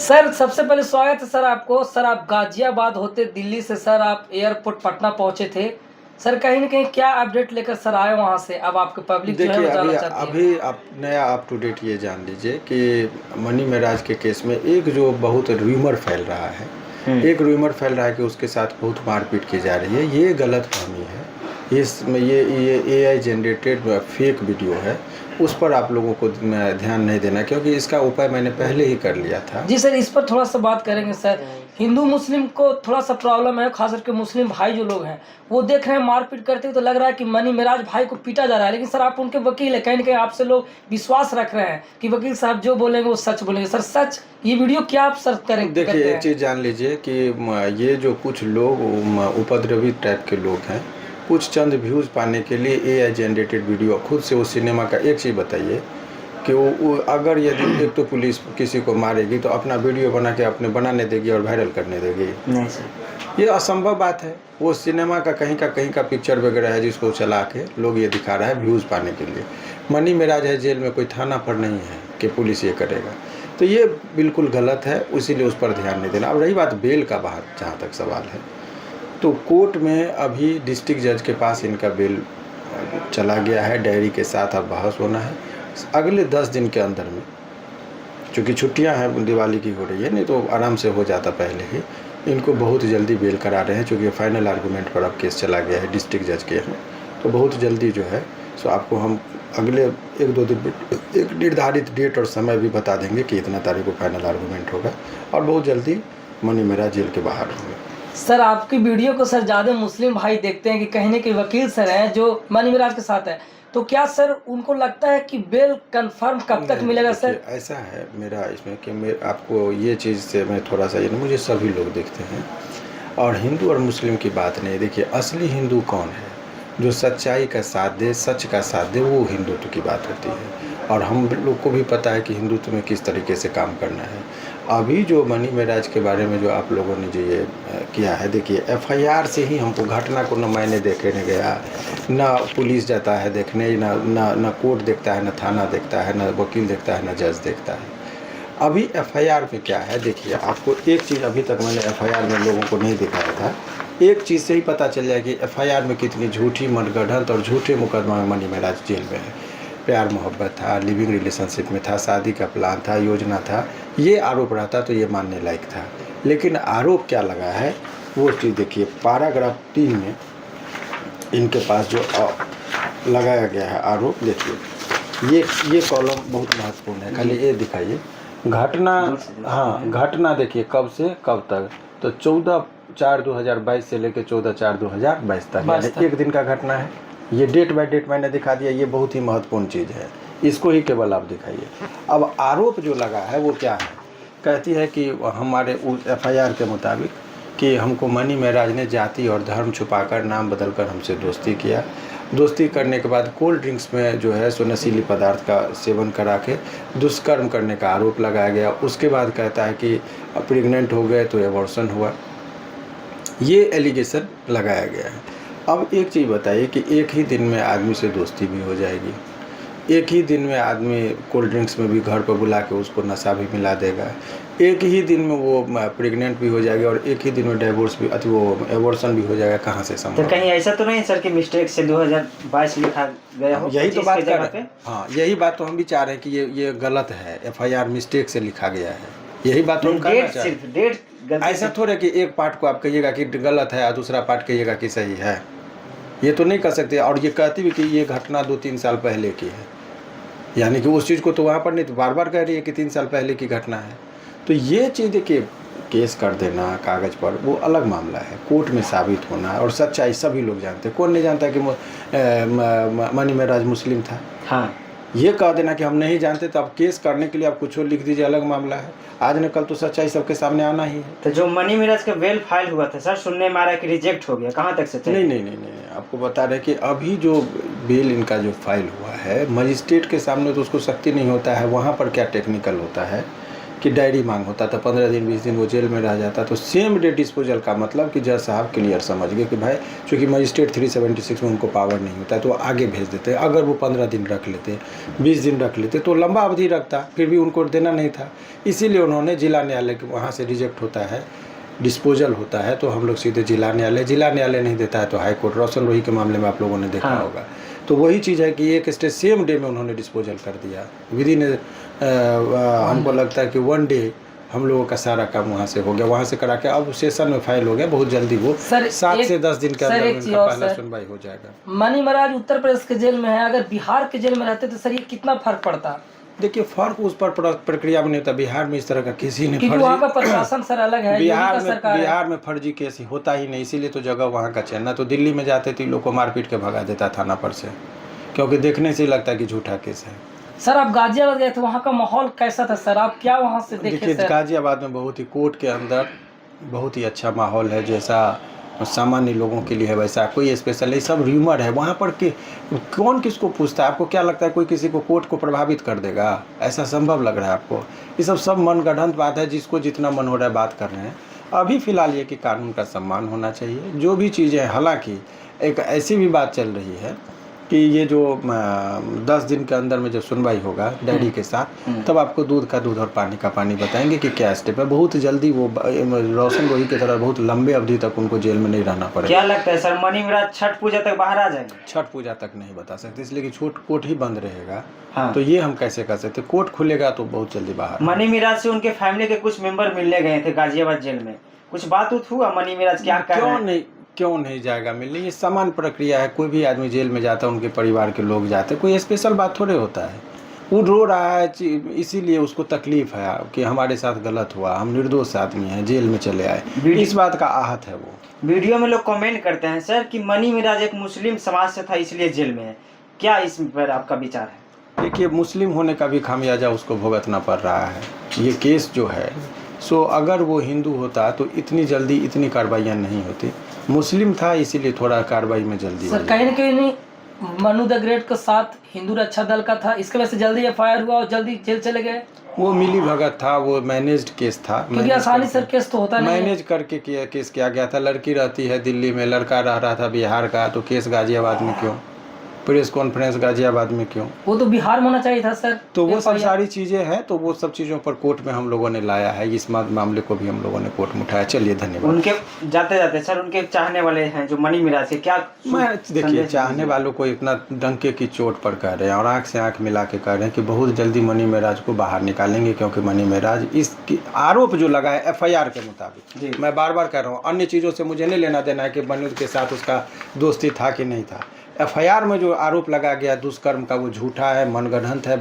Sir सबसे पहले स्वागत है सर आपको। सर आप गाजियाबाद होते दिल्ली से सर आप एयरपोर्ट पटना पहुंचे थे। सर कहीं ना कहीं क्या अपडेट लेकर सर आए वहां से, अब आपके पब्लिक जो है देखिए वो अभी जानना चाहती है। अभी आप नया अप टू डेट ये जान लीजिए कि मनी मेराज के केस में एक जो बहुत र्यूमर फैल रहा है, एक र्यूमर फैल रहा है कि उसके साथ बहुत मारपीट की जा रही है। ये गलत फहमी है। इसमें ये AI जनरेटेड फेक वीडियो है। उस पर आप लोगों को ध्यान नहीं देना, क्योंकि इसका उपाय मैंने पहले ही कर लिया था। जी सर, इस पर थोड़ा सा बात करेंगे सर। हिंदू मुस्लिम को थोड़ा सा प्रॉब्लम है, खास करके मुस्लिम भाई जो लोग हैं वो देख रहे हैं मारपीट करते हुए, तो लग रहा है कि मनी मेराज भाई को पीटा जा रहा है। लेकिन सर आप उनके वकील है, कहीं ना कहीं आपसे लोग विश्वास रख रहे हैं कि वकील साहब जो बोलेंगे वो सच बोलेंगे। सर सच ये वीडियो क्या आप सर करेंगे? देखिए एक चीज़ जान लीजिए कि ये जो कुछ लोग उपद्रवी टाइप के लोग हैं, कुछ चंद व्यूज़ पाने के लिए AI जनरेटेड वीडियो खुद से उस सिनेमा का एक चीज़ बताइए कि वो अगर यदि एक तो पुलिस किसी को मारेगी तो अपना वीडियो बना के अपने बनाने देगी और वायरल करने देगी? नहीं सर, ये असंभव बात है। वो सिनेमा का कहीं का पिक्चर वगैरह है जिसको चला के लोग ये दिखा रहा है व्यूज़ पाने के लिए। मनी मेराज है जेल में, कोई थाना पर नहीं है कि पुलिस ये करेगा। तो ये बिल्कुल गलत है, इसीलिए उस पर ध्यान नहीं देना। अब रही बात बेल का, बाहर जहाँ तक सवाल है, तो कोर्ट में अभी डिस्ट्रिक्ट जज के पास इनका बेल चला गया है। डायरी के साथ अब बहस होना है अगले 10 दिन के अंदर में। चूँकि छुट्टियां हैं, दिवाली की हो रही है, नहीं तो आराम से हो जाता पहले ही। इनको बहुत जल्दी बेल करा रहे हैं, चूँकि फाइनल आर्गूमेंट पर अब केस चला गया है डिस्ट्रिक्ट जज के यहाँ। तो बहुत जल्दी जो है सो आपको हम अगले 1-2 दिन में एक निर्धारित डेट और समय भी बता देंगे कि इतना तारीख को फाइनल आर्गूमेंट होगा और बहुत जल्दी मनी मेराज जेल के बाहर होंगे। सर आपकी वीडियो को सर ज़्यादा मुस्लिम भाई देखते हैं कि कहीं ना कहीं वकील सर हैं जो मनी मेराज के साथ है, तो क्या सर उनको लगता है कि बेल कंफर्म कब तक मिलेगा? सर ऐसा है मेरा इसमें कि आपको ये चीज़ से मैं थोड़ा सा मुझे सभी लोग देखते हैं और हिंदू और मुस्लिम की बात नहीं। देखिए असली हिंदू कौन है? जो सच्चाई का साथ दे, सच का साथ दे, वो हिंदुत्व की बात होती है। और हम लोग को भी पता है कि हिंदुत्व में किस तरीके से काम करना है। अभी जो मनी मेराज के बारे में जो आप लोगों ने जो ये किया है, देखिए FIR से ही हमको घटना को न मैंने देखने गया, ना पुलिस जाता है देखने, ना कोर्ट देखता है, ना थाना देखता है, ना वकील देखता है, ना जज देखता है। अभी FIR पे क्या है देखिए, आपको एक चीज़ अभी तक मैंने FIR में लोगों को नहीं दिखाया था। एक चीज़ से ही पता चल जाए कि FIR में कितनी झूठी मनगढ़ंत और झूठे मुकदमा में मनी मेराज जेल में है। प्यार मोहब्बत था, लिविंग रिलेशनशिप में था, शादी का प्लान था, योजना था, ये आरोप रहता तो ये मानने लायक था। लेकिन आरोप क्या लगा है वो चीज़ देखिए। पैराग्राफ 3 में इनके पास जो लगाया गया है आरोप, देखिए ये कॉलम बहुत महत्वपूर्ण है, खाली ये दिखाइए। घटना, हाँ घटना देखिए कब से कब तक, तो 14/4/2022 से लेकर 14/4/2022 तक, यानी एक दिन का घटना है। ये डेट बाय डेट मैंने दिखा दिया। ये बहुत ही महत्वपूर्ण चीज़ है, इसको ही केवल आप दिखाइए। अब आरोप जो लगा है वो क्या है? कहती है कि हमारे FIR के मुताबिक कि हमको मनी मेराज ने जाति और धर्म छुपाकर, नाम बदलकर हमसे दोस्ती किया। दोस्ती करने के बाद कोल्ड ड्रिंक्स में जो है सो नशीली पदार्थ का सेवन करा के दुष्कर्म करने का आरोप लगाया गया। उसके बाद कहता है कि प्रेग्नेंट हो गए तो एबॉर्शन हुआ। ये एलिगेशन लगाया गया है। अब एक चीज़ बताइए कि एक ही दिन में आदमी से दोस्ती भी हो जाएगी, एक ही दिन में आदमी कोल्ड ड्रिंक्स में भी घर पर बुला के उसको नशा भी मिला देगा, एक ही दिन में वो प्रेग्नेंट भी हो जाएगा और एक ही दिन में डाइवोर्स भी वो एबॉर्शन भी हो जाएगा। कहाँ से संभव? तो कहीं ऐसा तो नहीं सर कि मिस्टेक से 2022 लिखा गया हो? यही तो बात कर रहे हैं। हाँ यही बात तो हम भी चाह रहे हैं कि ये गलत है, FIR मिस्टेक से लिखा गया है। यही बात तो हम कहना चाह रहे हैं। ऐसा थोड़ा कि एक पार्ट को आप कहिएगा कि गलत है और दूसरा पार्ट कहिएगा कि सही है, ये तो नहीं कर सकते। और ये कहती भी कि ये घटना 2-3 साल पहले की है, यानी कि उस चीज़ को तो वहाँ पर नहीं, तो बार बार कह रही है कि 3 साल पहले की घटना है। तो ये चीज़ देखिए, केस कर देना कागज़ पर वो अलग मामला है, कोर्ट में साबित होना, और सच्चाई सभी लोग जानते हैं। कौन नहीं जानता कि मनी मेराज मुस्लिम था? हाँ, ये कह देना कि हम नहीं जानते, तो आप केस करने के लिए आप कुछ और लिख दीजिए, अलग मामला है। आज न कल तो सच्चाई सबके सामने आना ही है। तो जो मनी मेराज का बेल फाइल हुआ था सर, सुनने में आ रहा है कि रिजेक्ट हो गया, कहाँ तक सच्चाई? नहीं, आपको बता रहे कि अभी जो बेल इनका जो फाइल हुआ है मजिस्ट्रेट के सामने, तो उसको सख्ती नहीं होता है। वहाँ पर क्या टेक्निकल होता है कि डायरी मांग होता था, 15 दिन 20 दिन वो जेल में रह जाता। तो सेम डे डिस्पोजल का मतलब कि जज साहब क्लियर समझ गए कि भाई चूँकि मजिस्ट्रेट 376 में उनको पावर नहीं होता है तो आगे भेज देते। अगर वो 15 दिन रख लेते, 20 दिन रख लेते तो लंबा अवधि रखता, फिर भी उनको देना नहीं था। इसीलिए उन्होंने जिला न्यायालय के वहाँ से रिजेक्ट होता है, डिस्पोजल होता है तो हम लोग सीधे जिला न्यायालय नहीं देता है तो हाई कोर्ट। रोशन रोही के मामले में आप लोगों ने देखा होगा। तो वही चीज़ है कि एक स्टे सेम डे में उन्होंने डिस्पोजल कर दिया। विदिन हमको लगता है कि 1 डे हम लोगों का सारा काम वहाँ से हो गया। वहाँ से करा के अब सेशन में फाइल हो गया, बहुत जल्दी वो 7 से 10 दिन के अंदर उनका पहला सुनवाई हो जाएगा। मनी महाराज उत्तर प्रदेश के जेल में है, अगर बिहार के जेल में रहते तो सर ये कितना फर्क पड़ता? देखिए फर्क उस पर प्रक्रिया में नहीं होता। बिहार में इस तरह का किसी ने क्योंकि वहाँ का प्रशासन सर अलग है, बिहार में फर्जी केस होता ही नहीं, इसीलिए तो जगह वहाँ का चयन। तो दिल्ली में जाते थे लोग को मारपीट के भगा देता थाना पर से, क्योंकि देखने से ही लगता है कि झूठा केस है। सर आप गाजियाबाद गए थे, वहाँ का माहौल कैसा था सर? आप क्या वहाँ से देखे? देखिए गाजियाबाद में बहुत ही कोर्ट के अंदर बहुत ही अच्छा माहौल है, जैसा सामान्य लोगों के लिए है वैसा कोई स्पेशल नहीं। सब र्यूमर है वहाँ पर कि कौन किसको पूछता है। आपको क्या लगता है कोई किसी को कोर्ट को प्रभावित कर देगा? ऐसा संभव लग रहा है आपको? ये सब मनगढ़ंत बात है, जिसको जितना मन हो रहा है बात कर रहे हैं। अभी फ़िलहाल ये कि कानून का सम्मान होना चाहिए, जो भी चीज़ें। हालांकि एक ऐसी भी बात चल रही है कि ये जो 10 दिन के अंदर में जब सुनवाई होगा डैडी के साथ, तब आपको दूध का दूध और पानी का पानी बताएंगे कि क्या स्टेप है। बहुत जल्दी वो रोशन रोही की तरह बहुत लंबे अवधि तक उनको जेल में नहीं रहना पड़ेगा। क्या लगता है सर, मनी महाराज छठ पूजा तक बाहर आ जाएंगे? छठ पूजा तक नहीं बता सकते, इसलिए कि कोर्ट ही बंद रहेगा। हाँ। तो ये हम कैसे कर सकते? कोर्ट खुलेगा तो बहुत जल्दी बाहर। मनी महाराज से उनके फैमिली के कुछ मेंबर मिलने गए थे गाजियाबाद जेल में, कुछ बात हुआ? मनी महाराज क्या कह रहे हैं? क्यों नहीं जाएगा मिलने? ये सामान्य प्रक्रिया है। कोई भी आदमी जेल में जाता है, उनके परिवार के लोग जाते हैं, कोई स्पेशल बात थोड़े होता है। वो रो रहा है इसीलिए उसको तकलीफ है कि हमारे साथ गलत हुआ, हम निर्दोष आदमी हैं, जेल में चले आए, इस बात का आहत है वो। वीडियो में लोग कमेंट करते हैं सर कि मनी महाराज एक मुस्लिम समाज से था इसलिए जेल में है, क्या इस पर आपका विचार है? देखिए मुस्लिम होने का भी खामियाजा उसको भुगतना पड़ रहा है। ये केस जो है अगर वो हिंदू होता तो इतनी जल्दी इतनी कार्रवाइयाँ नहीं होती। मुस्लिम था इसीलिए थोड़ा कार्रवाई में जल्दी। सर कहीं ना कहीं नहीं मनु द ग्रेट के साथ हिंदू रक्षा दल का था, इसके वजह से जल्दी एफआईआर हुआ और जल्दी जेल चले गए। वो मिली भगत था, वो मैनेज्ड केस था, क्योंकि आसानी सर केस तो होता नहीं, मैनेज करके केस किया गया था। लड़की रहती है दिल्ली में, लड़का रह रहा था बिहार का, तो केस गाजियाबाद में क्यों? प्रेस कॉन्फ्रेंस गाजियाबाद में क्यों? वो तो बिहार में होना चाहिए था सर। तो वो सब सारी चीज़ें हैं, तो वो सब चीज़ों पर कोर्ट में हम लोगों ने लाया है। इस मामले को भी हम लोगों ने कोर्ट में उठाया। चलिए धन्यवाद। उनके जाते जाते सर उनके चाहने वाले हैं जो मनी महाराज के, क्या मैं देखिए चाहने वालों को इतना डंके की चोट पर कह रहे हैं और आंख से आंख मिला के कह रहे हैं कि बहुत जल्दी मनी महाराज को बाहर निकालेंगे, क्योंकि मनी महाराज इस आरोप जो लगा है एफआईआर के मुताबिक, मैं बार बार कह रहा हूँ, अन्य चीज़ों से मुझे नहीं लेना देना है कि मनी के साथ उसका दोस्ती था कि नहीं था। एफआईआर में जो आरोप लगा गया दुष्कर्म का वो झूठा है, मनगढ़ंत है।